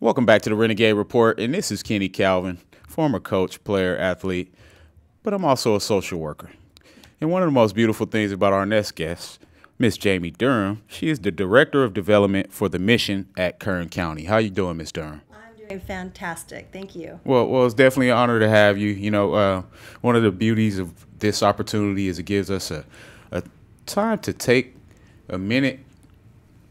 Welcome back to the Renegade Report, and this is Kenny Calvin, former coach, player, athlete, but I'm also a social worker. And one of the most beautiful things about our next guest, Miss Jamie Durham, she is the Director of Development for the Mission at Kern County. How you doing, Miss Durham? I'm doing fantastic. Thank you. Well, it's definitely an honor to have you. You know, one of the beauties of this opportunity is it gives us a time to take a minute,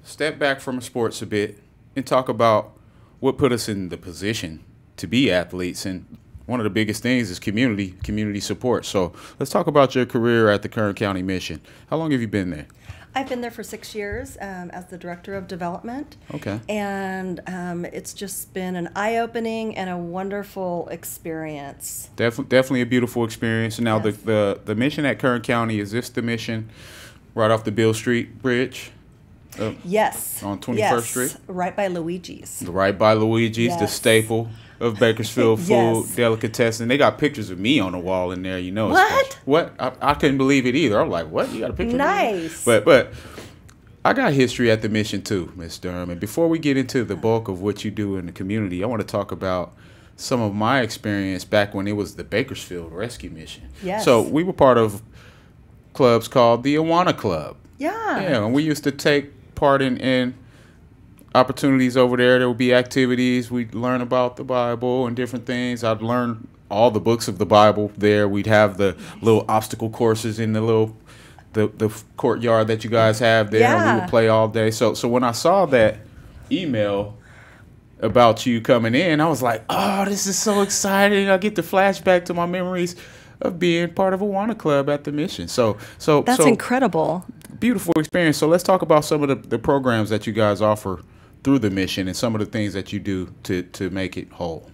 step back from sports a bit, and talk about what put us in the position to be athletes. And one of the biggest things is community support. So let's talk about your career at the Kern County Mission. How long have you been there? I've been there for 6 years as the Director of Development. Okay. And it's just been an eye-opening and a wonderful experience. Definitely a beautiful experience. And now Yes. the mission at Kern County, is this the mission right off the Beale Street Bridge? Yes. On 21st yes. Street? Right by Luigi's. Right by Luigi's, the Yes. staple of Bakersfield food, Yes. delicatessen. They got pictures of me on the wall in there, you know. What? Special. What? I couldn't believe it either. I'm like, what? You got a picture of me? Nice. But I got history at the mission too, Miss Durham. And before we get into the bulk of what you do in the community, I want to talk about some of my experience back when it was the Bakersfield Rescue Mission. Yes. So we were part of clubs called the Awana Club. Yeah. Yeah, and we used to take part in opportunities over there. There would be activities. We'd learn about the Bible and different things. I'd learn all the books of the Bible there. We'd have the little obstacle courses in the courtyard that you guys have there, and we Yeah. would play all day. So when I saw that email about you coming in, I was like, oh, this is so exciting. I get to flashback to my memories of being part of Awana Club at the mission. So That's incredible. beautiful experience. So let's talk about some of the programs that you guys offer through the mission and some of the things that you do to make it whole.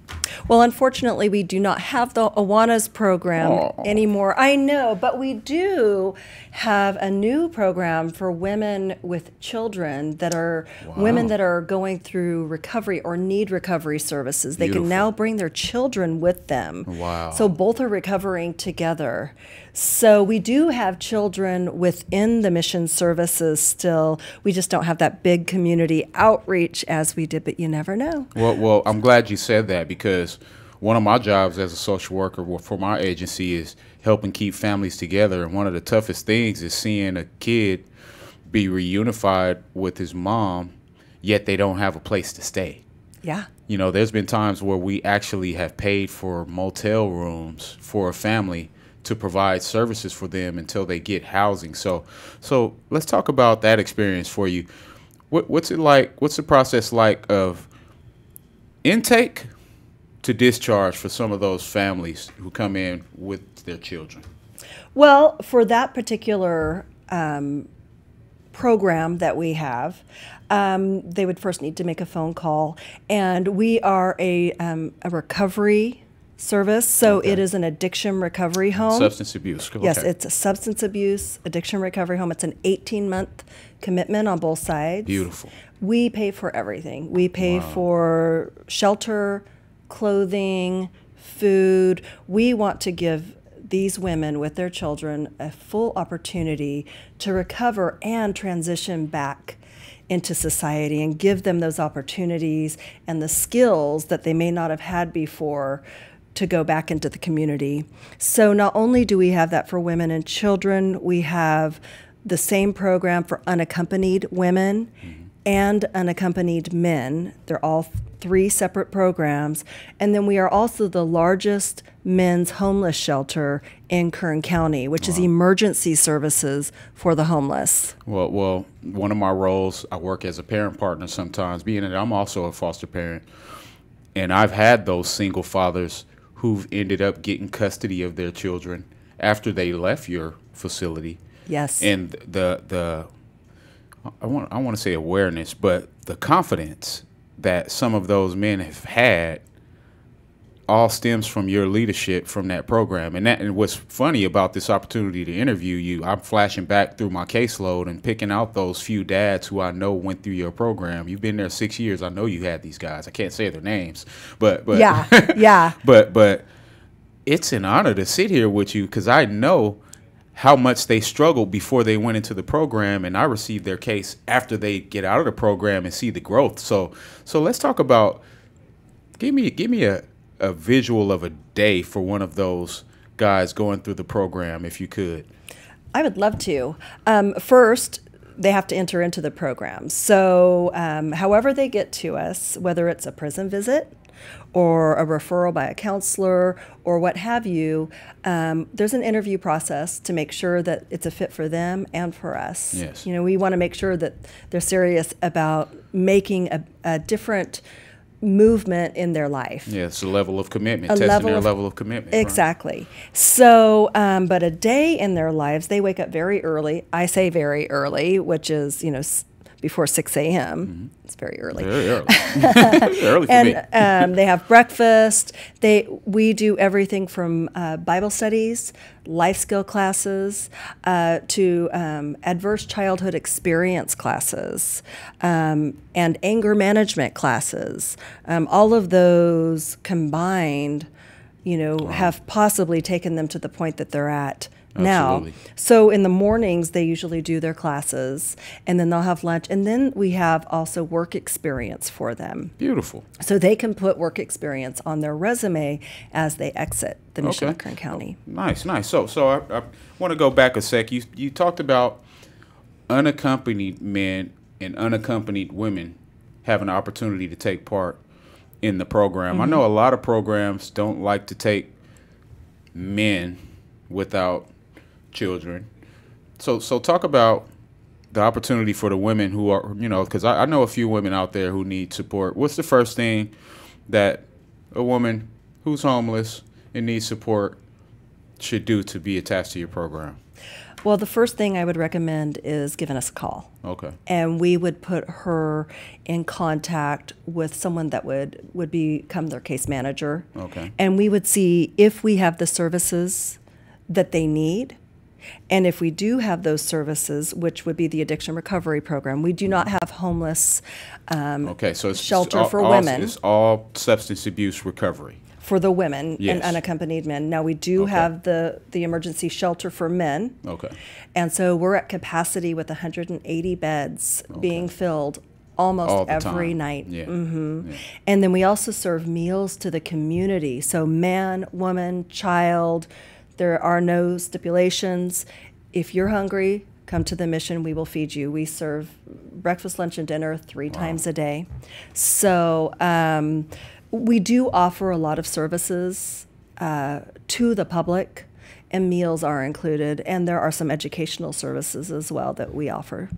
Well, unfortunately, we do not have the Awanas program Aw. anymore. I know, but we do have a new program for women with children that are women that are going through recovery or need recovery services. They can Beautiful. now bring their children with them. Wow. So both are recovering together. So we do have children within the mission services still. We just don't have that big community outreach as we did, but you never know. Well, I'm glad you said that, because one of my jobs as a social worker for my agency is helping keep families together. And one of the toughest things is seeing a kid be reunified with his mom, yet they don't have a place to stay. Yeah. You know, there's been times where we actually have paid for motel rooms for a family to provide services for them until they get housing. So let's talk about that experience for you. What's it like? What's the process like of intake to discharge for some of those families who come in with their children? Well, for that particular program that we have, they would first need to make a phone call, and we are a recovery service, so Okay. it is an addiction recovery home. Substance abuse. Okay. Yes, it's a substance abuse addiction recovery home. It's an 18-month commitment on both sides. Beautiful. We pay for everything. We pay for shelter, clothing, food. We want to give these women with their children a full opportunity to recover and transition back into society and give them those opportunities and the skills that they may not have had before to go back into the community. So not only do we have that for women and children, we have the same program for unaccompanied women and unaccompanied men. They're all three separate programs. And then we are also the largest men's homeless shelter in Kern County, which is emergency services for the homeless. Well, one of my roles, I work as a parent partner sometimes, being that I'm also a foster parent. And I've had those single fathers who've ended up getting custody of their children after they left your facility. Yes. And I want to say awareness, but the confidence that some of those men have had all stems from your leadership from that program. And what's funny about this opportunity to interview you, I'm flashing back through my caseload and picking out those few dads who I know went through your program. You've been there 6 years. I know you had these guys. I can't say their names, but yeah, yeah. But it's an honor to sit here with you, because I know how much they struggled before they went into the program, and I received their case after they get out of the program and see the growth. So let's talk about Give me a visual of a day for one of those guys going through the program, if you could. I would love to. First, they have to enter into the program. So however they get to us, whether it's a prison visit or a referral by a counselor or what have you, there's an interview process to make sure that it's a fit for them and for us. Yes. You know, we want to make sure that they're serious about making a different movement in their life. Yeah, it's a level of commitment, testing their level of commitment. Exactly. Right? So, but a day in their lives, they wake up very early. I say very early, which is, you know, before 6 a.m. Mm-hmm. It's very early. Very early. Early for me. And they have breakfast. We do everything from Bible studies, life skill classes, to adverse childhood experience classes, and anger management classes. All of those combined, you know, wow, have possibly taken them to the point that they're at now. So in the mornings, they usually do their classes, and then they'll have lunch, and then we have also work experience for them. Beautiful. So they can put work experience on their resume as they exit the mission of Kern County. Oh, nice, nice. So I want to go back a sec. You talked about unaccompanied men and unaccompanied women having an opportunity to take part in the program. Mm-hmm. I know a lot of programs don't like to take men without children. So talk about the opportunity for the women who are, you know, because I know a few women out there who need support. What's the first thing that a woman who's homeless and needs support should do to be attached to your program? Well, the first thing I would recommend is giving us a call. Okay. And we would put her in contact with someone that would become their case manager. Okay. And we would see if we have the services that they need. And if we do have those services, which would be the addiction recovery program, we do not have homeless so it's shelter for women. It's all substance abuse recovery. For the women, yes, and unaccompanied men. Now we do have the emergency shelter for men. Okay. And so we're at capacity with 180 beds being filled almost every night. Yeah. Mm-hmm. Yeah. And then we also serve meals to the community. So man, woman, child, there are no stipulations. If you're hungry, come to the mission, we will feed you. We serve breakfast, lunch, and dinner 3 times a day. So we do offer a lot of services to the public, and meals are included, and there are some educational services as well that we offer.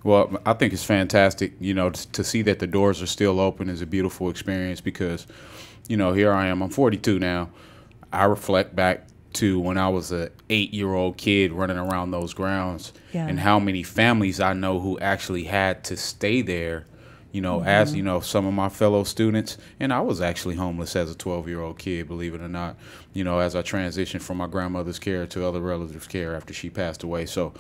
Well, I think it's fantastic, you know, to see that the doors are still open is a beautiful experience because, you know, here I am, I'm 42 now. I reflect back to when I was an 8-year-old kid running around those grounds, and how many families I know who actually had to stay there, you know, as, you know, some of my fellow students, and I was actually homeless as a 12-year-old kid, believe it or not, you know, as I transitioned from my grandmother's care to other relatives' care after she passed away. So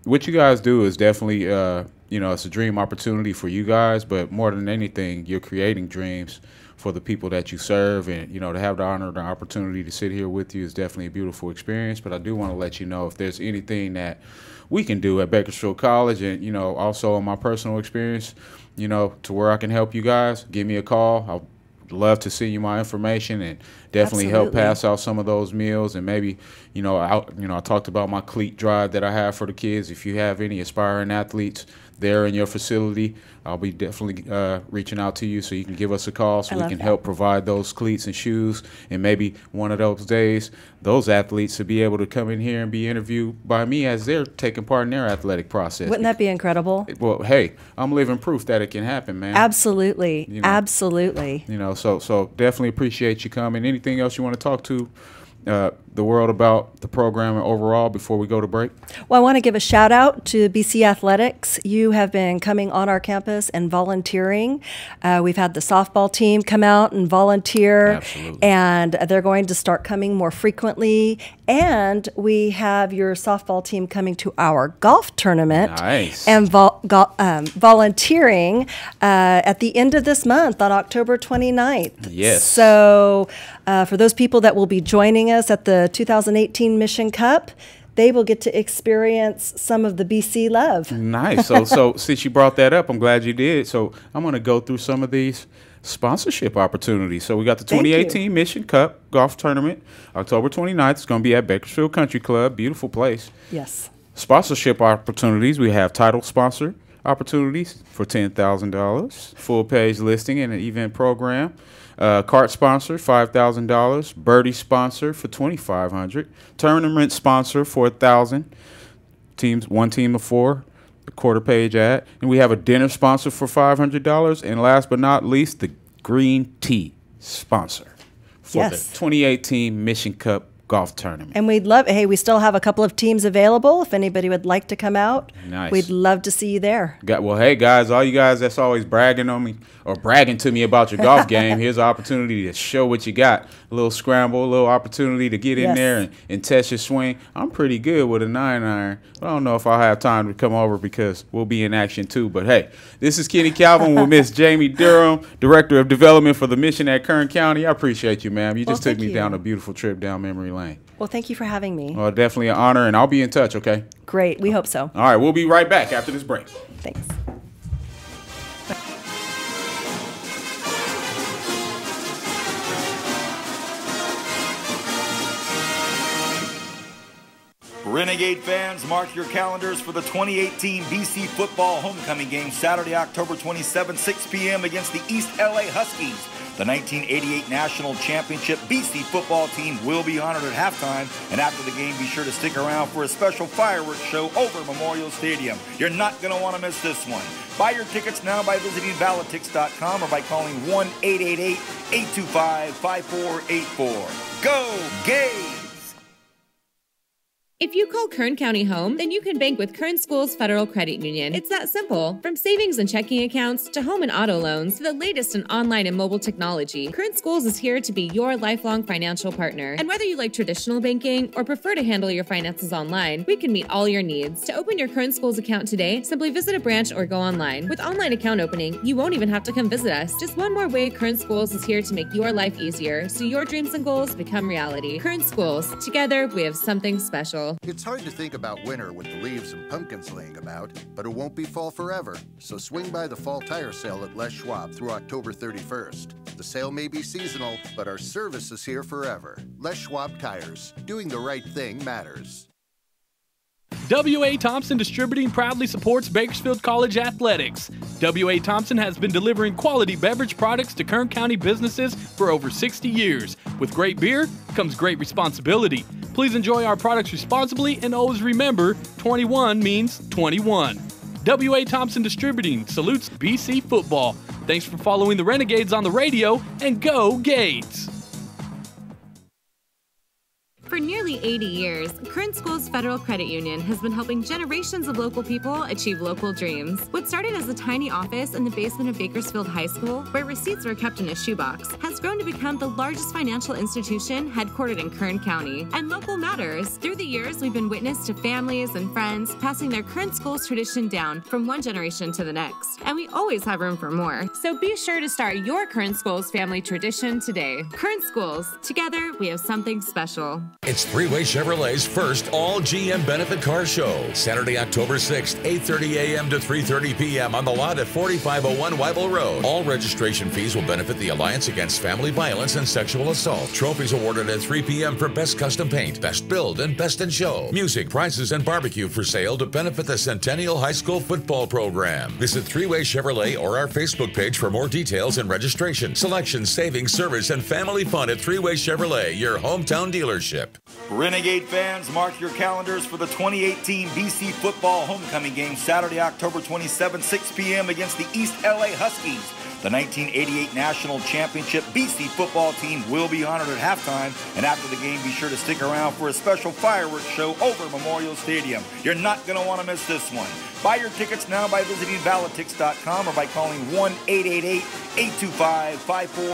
what you guys do is definitely, you know, it's a dream opportunity for you guys, but more than anything, you're creating dreams for the people that you serve, and, you know, to have the honor and the opportunity to sit here with you is definitely a beautiful experience. But I do want to let you know if there's anything that we can do at Bakersfield College, and, you know, also in my personal experience, you know, to where I can help you guys, give me a call. I'd love to send you my information and definitely help pass out some of those meals. And maybe, you know, I talked about my cleat drive that I have for the kids. If you have any aspiring athletes there in your facility, I'll be definitely reaching out to you so you can give us a call so we can help provide those cleats and shoes. And maybe one of those days, those athletes will be able to come in here and be interviewed by me as they're taking part in their athletic process. Wouldn't that be incredible? Well, hey, I'm living proof that it can happen, man. Absolutely. You know, absolutely. You know, so definitely appreciate you coming. Anything else you want to talk to the world about the program overall before we go to break? Well, I want to give a shout out to BC Athletics. You have been coming on our campus and volunteering. We've had the softball team come out and volunteer. Absolutely. And they're going to start coming more frequently. And we have your softball team coming to our golf tournament. Nice. And volunteering at the end of this month on October 29th. Yes. So for those people that will be joining us at the 2018 Mission Cup, they will get to experience some of the BC love. Nice. So since you brought that up, I'm glad you did. So I'm going to go through some of these sponsorship opportunities. So we got the Thank you. 2018 Mission Cup Golf Tournament, October 29th. It's going to be at Bakersfield Country Club. Beautiful place. Yes. Sponsorship opportunities. We have title sponsor opportunities for $10,000, full page listing and an event program. Cart sponsor, $5,000. Birdie sponsor for $2,500. Tournament sponsor for $1,000. Teams, one team of 4. The quarter page ad. And we have a dinner sponsor for $500. And last but not least, the green tea sponsor for the 2018 Mission Cup Golf Tournament. And we'd love, hey, we still have a couple of teams available. If anybody would like to come out, nice. We'd love to see you there. Well, hey, guys, all you guys that's always bragging on me or bragging to me about your golf game, here's an opportunity to show what you got. A little scramble, a little opportunity to get in there and test your swing. I'm pretty good with a 9-iron. I don't know if I'll have time to come over because we'll be in action too. But, hey, this is Kenny Calvin with Miss Jamie Durham, Director of Development for the Mission at Kern County. I appreciate you, ma'am. You just took me down a beautiful trip down memory lane. Well, thank you for having me. Well, definitely an honor, and I'll be in touch, okay? Great. We hope so. All right. We'll be right back after this break. Thanks. Renegade fans, mark your calendars for the 2018 BC football homecoming game Saturday, October 27, 6 p.m. against the East LA Huskies. The 1988 National Championship BC football team will be honored at halftime, and after the game, be sure to stick around for a special fireworks show over Memorial Stadium. You're not going to want to miss this one. Buy your tickets now by visiting Validtix.com or by calling 1-888-825-5484. Go Gays! If you call Kern County home, then you can bank with Kern Schools Federal Credit Union. It's that simple. From savings and checking accounts to home and auto loans to the latest in online and mobile technology, Kern Schools is here to be your lifelong financial partner. And whether you like traditional banking or prefer to handle your finances online, we can meet all your needs. To open your Kern Schools account today, simply visit a branch or go online. With online account opening, you won't even have to come visit us. Just one more way Kern Schools is here to make your life easier so your dreams and goals become reality. Kern Schools. Together, we have something special. It's hard to think about winter with the leaves and pumpkins laying about, but it won't be fall forever. So swing by the fall tire sale at Les Schwab through October 31st. The sale may be seasonal, but our service is here forever. Les Schwab Tires. Doing the right thing matters. W.A. Thompson Distributing proudly supports Bakersfield College athletics. W.A. Thompson has been delivering quality beverage products to Kern County businesses for over 60 years. With great beer comes great responsibility. Please enjoy our products responsibly and always remember, 21 means 21. W.A. Thompson Distributing salutes BC football. Thanks for following the Renegades on the radio, and go Gades! For nearly 80 years, Kern Schools Federal Credit Union has been helping generations of local people achieve local dreams. What started as a tiny office in the basement of Bakersfield High School, where receipts were kept in a shoebox, has grown to become the largest financial institution headquartered in Kern County. And local matters. Through the years, we've been witness to families and friends passing their Kern Schools tradition down from one generation to the next. And we always have room for more. So be sure to start your Kern Schools family tradition today. Kern Schools. Together, we have something special. It's Three-Way Chevrolet's first all-GM benefit car show, Saturday, October 6th, 8:30 a.m. to 3:30 p.m. on the lot at 4501 Weibel Road. All registration fees will benefit the Alliance Against Family Violence and Sexual Assault. Trophies awarded at 3 p.m. for Best Custom Paint, Best Build, and Best in Show. Music, prizes, and barbecue for sale to benefit the Centennial High School football program. Visit Three-Way Chevrolet or our Facebook page for more details and registration. Selection, savings, service, and family fun at Three-Way Chevrolet, your hometown dealership. Renegade fans, mark your calendars for the 2018 BC football homecoming game Saturday, October 27, 6 p.m. against the East LA Huskies. The 1988 National Championship BC football team will be honored at halftime, and after the game, be sure to stick around for a special fireworks show over Memorial Stadium. You're not going to want to miss this one. Buy your tickets now by visiting Validtix.com or by calling 1-888-825-5484.